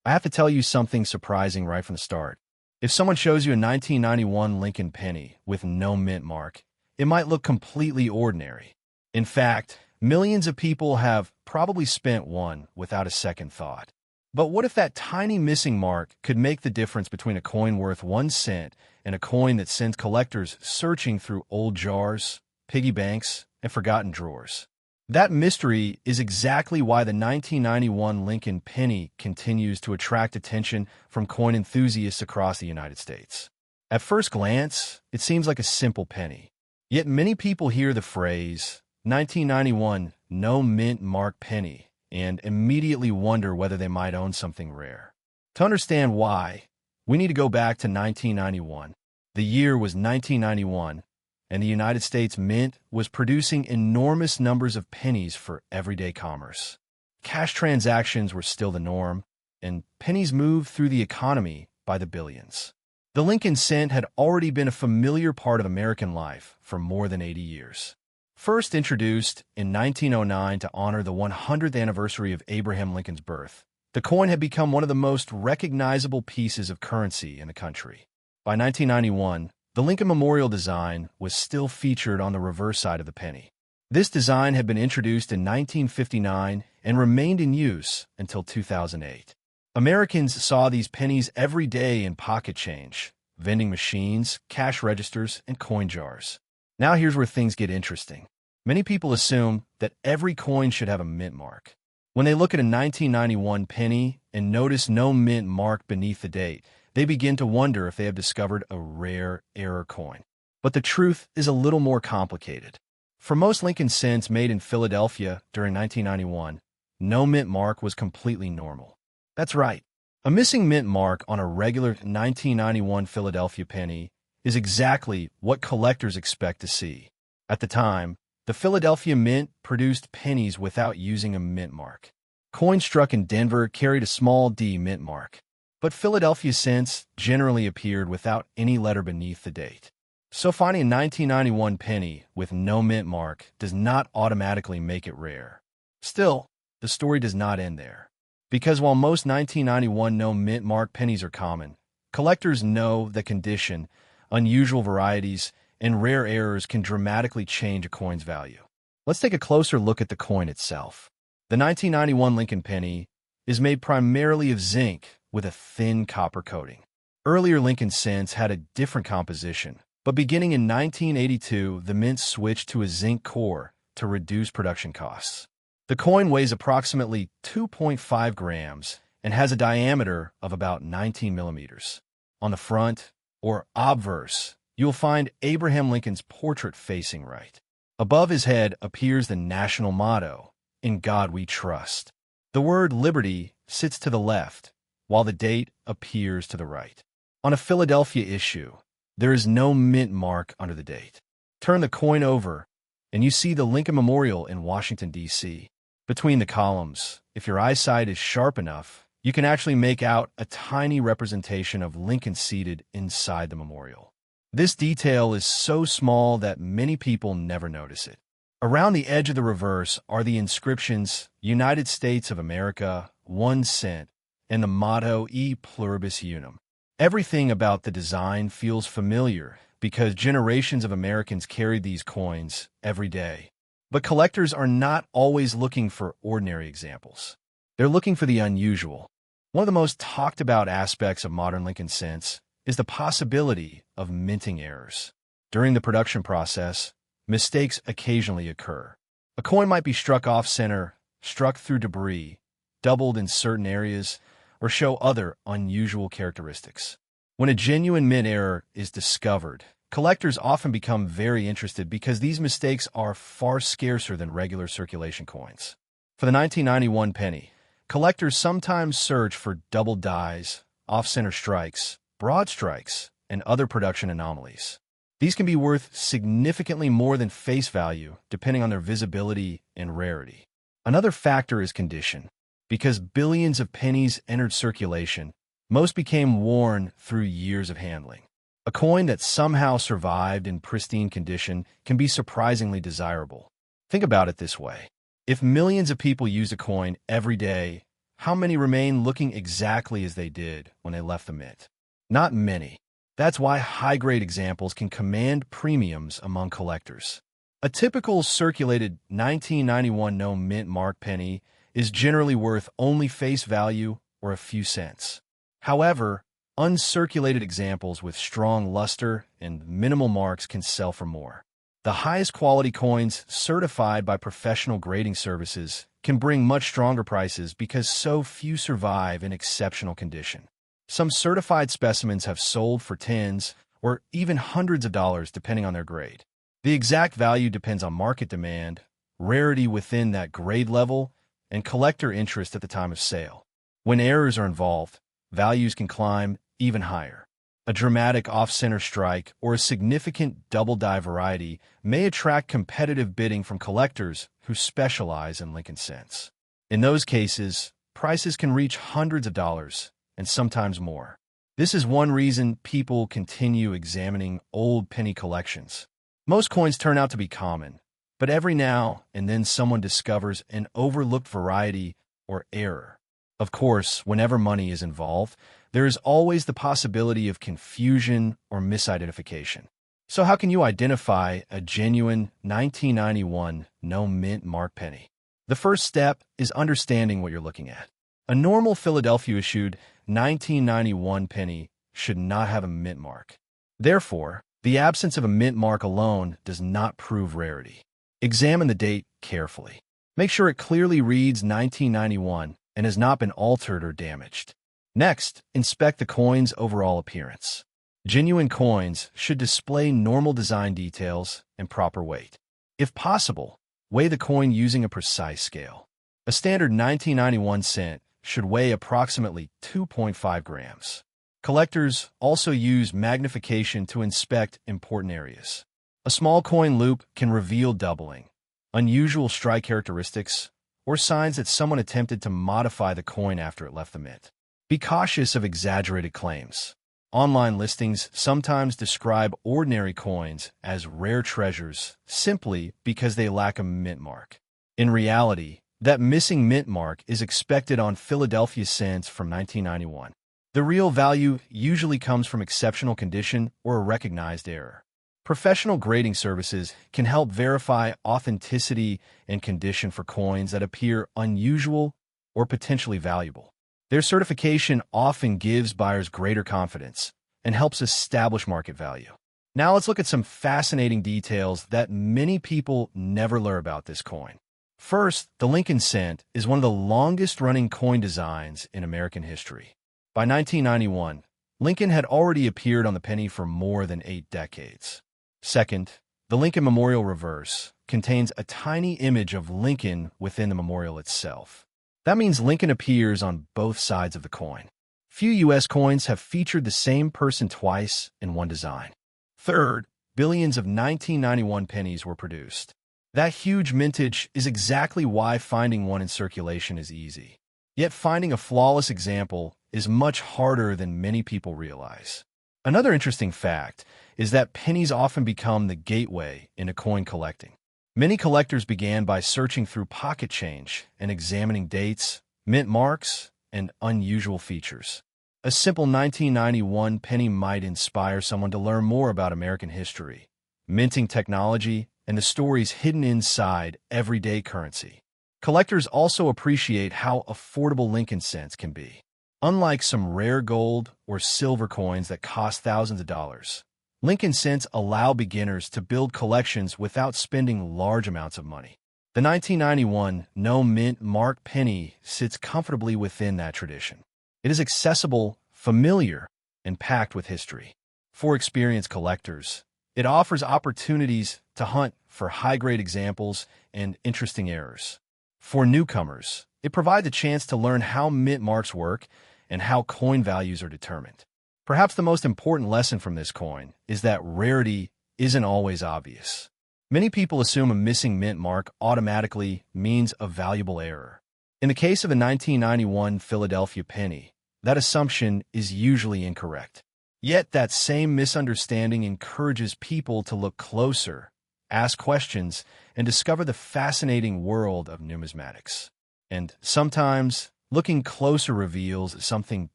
I have to tell you something surprising right from the start. If someone shows you a 1991 Lincoln penny with no mint mark, it might look completely ordinary. In fact, millions of people have probably spent one without a second thought. But what if that tiny missing mark could make the difference between a coin worth 1 cent and a coin that sends collectors searching through old jars, piggy banks, and forgotten drawers? That mystery is exactly why the 1991 Lincoln penny continues to attract attention from coin enthusiasts across the United States. At first glance, it seems like a simple penny. Yet many people hear the phrase, 1991 no mint mark penny, and immediately wonder whether they might own something rare. To understand why, we need to go back to 1991. The year was 1991, and the United States Mint was producing enormous numbers of pennies for everyday commerce. Cash transactions were still the norm, and pennies moved through the economy by the billions. The Lincoln cent had already been a familiar part of American life for more than 80 years. First introduced in 1909 to honor the 100th anniversary of Abraham Lincoln's birth, the coin had become one of the most recognizable pieces of currency in the country. By 1991, the Lincoln Memorial design was still featured on the reverse side of the penny. This design had been introduced in 1959 and remained in use until 2008. Americans saw these pennies every day in pocket change, vending machines, cash registers, and coin jars. Now here's where things get interesting. Many people assume that every coin should have a mint mark. When they look at a 1991 penny and notice no mint mark beneath the date, they begin to wonder if they have discovered a rare error coin. But the truth is a little more complicated. For most Lincoln cents made in Philadelphia during 1991, no mint mark was completely normal. That's right. A missing mint mark on a regular 1991 Philadelphia penny is exactly what collectors expect to see. At the time, the Philadelphia Mint produced pennies without using a mint mark. Coins struck in Denver carried a small D mint mark. But Philadelphia cents generally appeared without any letter beneath the date. So finding a 1991 penny with no mint mark does not automatically make it rare. Still, the story does not end there. Because while most 1991 no mint mark pennies are common, collectors know the condition, unusual varieties, and rare errors can dramatically change a coin's value. Let's take a closer look at the coin itself. The 1991 Lincoln penny is made primarily of zinc with a thin copper coating. Earlier Lincoln cents had a different composition, but beginning in 1982, the mint switched to a zinc core to reduce production costs. The coin weighs approximately 2.5 grams and has a diameter of about 19 millimeters. On the front, or obverse, you'll find Abraham Lincoln's portrait facing right. Above his head appears the national motto, "In God We Trust." The word liberty sits to the left, while the date appears to the right. On a Philadelphia issue, there is no mint mark under the date. Turn the coin over, and you see the Lincoln Memorial in Washington, D.C. Between the columns, if your eyesight is sharp enough, you can actually make out a tiny representation of Lincoln seated inside the memorial. This detail is so small that many people never notice it. Around the edge of the reverse are the inscriptions United States of America, 1 cent, and the motto E pluribus unum. Everything about the design feels familiar because generations of Americans carried these coins every day. But collectors are not always looking for ordinary examples. They're looking for the unusual. One of the most talked about aspects of modern Lincoln cents is the possibility of minting errors. During the production process, mistakes occasionally occur. A coin might be struck off-center, struck through debris, doubled in certain areas, or show other unusual characteristics. When a genuine mint error is discovered, collectors often become very interested because these mistakes are far scarcer than regular circulation coins. For the 1991 penny, collectors sometimes search for double dies, off-center strikes, broad strikes, and other production anomalies. These can be worth significantly more than face value, depending on their visibility and rarity. Another factor is condition. Because billions of pennies entered circulation, most became worn through years of handling. A coin that somehow survived in pristine condition can be surprisingly desirable. Think about it this way. If millions of people used a coin every day, how many remain looking exactly as they did when they left the mint? Not many. That's why high-grade examples can command premiums among collectors. A typical circulated 1991 no mint mark penny is generally worth only face value or a few cents. However, uncirculated examples with strong luster and minimal marks can sell for more. The highest quality coins certified by professional grading services can bring much stronger prices because so few survive in exceptional condition. Some certified specimens have sold for tens or even hundreds of dollars depending on their grade. The exact value depends on market demand, rarity within that grade level, and collector interest at the time of sale. When errors are involved, values can climb even higher. A dramatic off-center strike or a significant double-die variety may attract competitive bidding from collectors who specialize in Lincoln cents. In those cases, prices can reach hundreds of dollars and sometimes more. This is one reason people continue examining old penny collections. Most coins turn out to be common, but every now and then someone discovers an overlooked variety or error. Of course, whenever money is involved, there is always the possibility of confusion or misidentification. So how can you identify a genuine 1991 no mint mark penny? The first step is understanding what you're looking at. A normal Philadelphia-issued 1991 penny should not have a mint mark. Therefore, the absence of a mint mark alone does not prove rarity. Examine the date carefully. Make sure it clearly reads 1991 and has not been altered or damaged. Next, inspect the coin's overall appearance. Genuine coins should display normal design details and proper weight. If possible, weigh the coin using a precise scale. A standard 1991 cent should weigh approximately 2.5 grams. Collectors also use magnification to inspect important areas. A small coin loop can reveal doubling, unusual strike characteristics, or signs that someone attempted to modify the coin after it left the mint. Be cautious of exaggerated claims. Online listings sometimes describe ordinary coins as rare treasures simply because they lack a mint mark. In reality, that missing mint mark is expected on Philadelphia cents from 1991. The real value usually comes from exceptional condition or a recognized error. Professional grading services can help verify authenticity and condition for coins that appear unusual or potentially valuable. Their certification often gives buyers greater confidence and helps establish market value. Now let's look at some fascinating details that many people never learn about this coin. First, the Lincoln cent is one of the longest-running coin designs in American history. By 1991, Lincoln had already appeared on the penny for more than 8 decades. Second, the Lincoln Memorial reverse contains a tiny image of Lincoln within the memorial itself. That means Lincoln appears on both sides of the coin. Few U.S. coins have featured the same person twice in one design. Third, billions of 1991 pennies were produced. That huge mintage is exactly why finding one in circulation is easy. Yet finding a flawless example is much harder than many people realize. Another interesting fact is that pennies often become the gateway into coin collecting. Many collectors began by searching through pocket change and examining dates, mint marks, and unusual features. A simple 1991 penny might inspire someone to learn more about American history, minting technology, and the stories hidden inside everyday currency. Collectors also appreciate how affordable Lincoln cents can be. Unlike some rare gold or silver coins that cost thousands of dollars, Lincoln cents allow beginners to build collections without spending large amounts of money. The 1991 no mint mark penny sits comfortably within that tradition. It is accessible, familiar, and packed with history. For experienced collectors, it offers opportunities to hunt for high-grade examples and interesting errors. For newcomers, it provides a chance to learn how mint marks work and how coin values are determined. Perhaps the most important lesson from this coin is that rarity isn't always obvious. Many people assume a missing mint mark automatically means a valuable error. In the case of a 1991 Philadelphia penny, that assumption is usually incorrect. Yet that same misunderstanding encourages people to look closer, ask questions, and discover the fascinating world of numismatics. And sometimes looking closer reveals something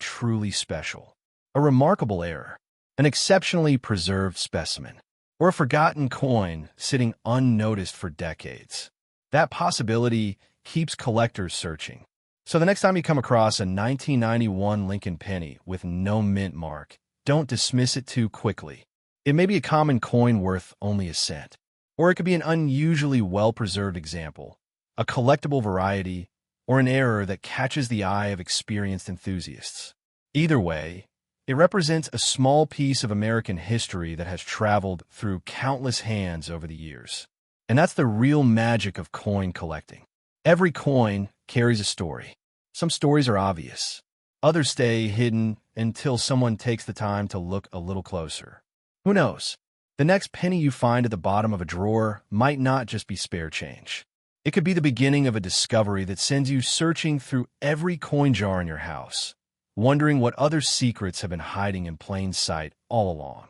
truly special. A remarkable error, an exceptionally preserved specimen, or a forgotten coin sitting unnoticed for decades. That possibility keeps collectors searching. So the next time you come across a 1991 Lincoln penny with no mint mark, don't dismiss it too quickly. It may be a common coin worth only a cent, or it could be an unusually well-preserved example, a collectible variety, or an error that catches the eye of experienced enthusiasts. Either way, it represents a small piece of American history that has traveled through countless hands over the years. And that's the real magic of coin collecting. Every coin carries a story. Some stories are obvious. Others stay hidden until someone takes the time to look a little closer. Who knows? The next penny you find at the bottom of a drawer might not just be spare change. It could be the beginning of a discovery that sends you searching through every coin jar in your house, wondering what other secrets have been hiding in plain sight all along.